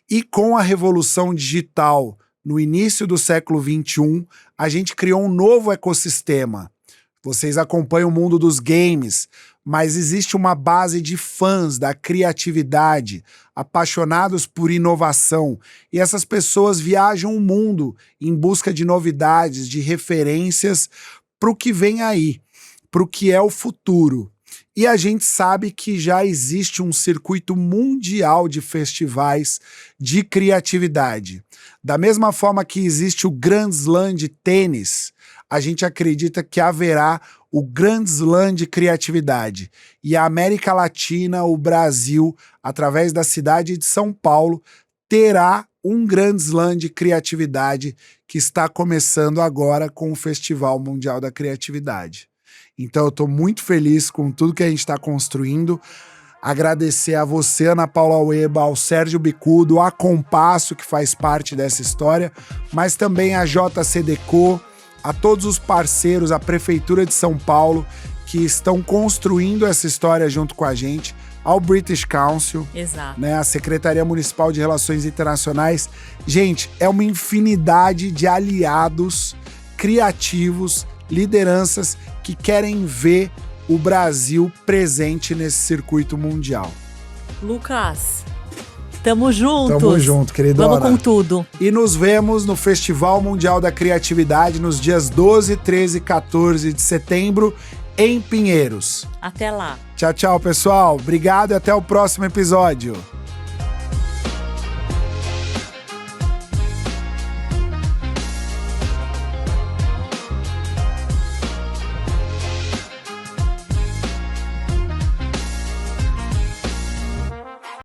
e com a Revolução Digital no início do século XXI, a gente criou um novo ecossistema. Vocês acompanham o mundo dos games, mas existe uma base de fãs da criatividade, apaixonados por inovação, e essas pessoas viajam o mundo em busca de novidades, de referências para o que vem aí, para o que é o futuro. E a gente sabe que já existe um circuito mundial de festivais de criatividade. Da mesma forma que existe o Grand Slam de tênis, a gente acredita que haverá o Grand Slam de criatividade. E a América Latina, o Brasil, através da cidade de São Paulo, terá um Grand Slam de criatividade que está começando agora com o Festival Mundial da Criatividade. Então eu estou muito feliz com tudo que a gente está construindo. Agradecer a você, Ana Paula Ueba, ao Sérgio Bicudo, a Compasso, que faz parte dessa história, mas também a JCDecaux, a todos os parceiros, a Prefeitura de São Paulo, que estão construindo essa história junto com a gente, ao British Council, Exato. Né, a Secretaria Municipal de Relações Internacionais. Gente, é uma infinidade de aliados criativos, lideranças que querem ver o Brasil presente nesse circuito mundial. Lucas, tamo juntos. Tamo junto, queridona. Vamos com tudo. E nos vemos no Festival Mundial da Criatividade nos dias 12, 13 e 14 de setembro em Pinheiros. Até lá. Tchau, tchau, pessoal. Obrigado e até o próximo episódio.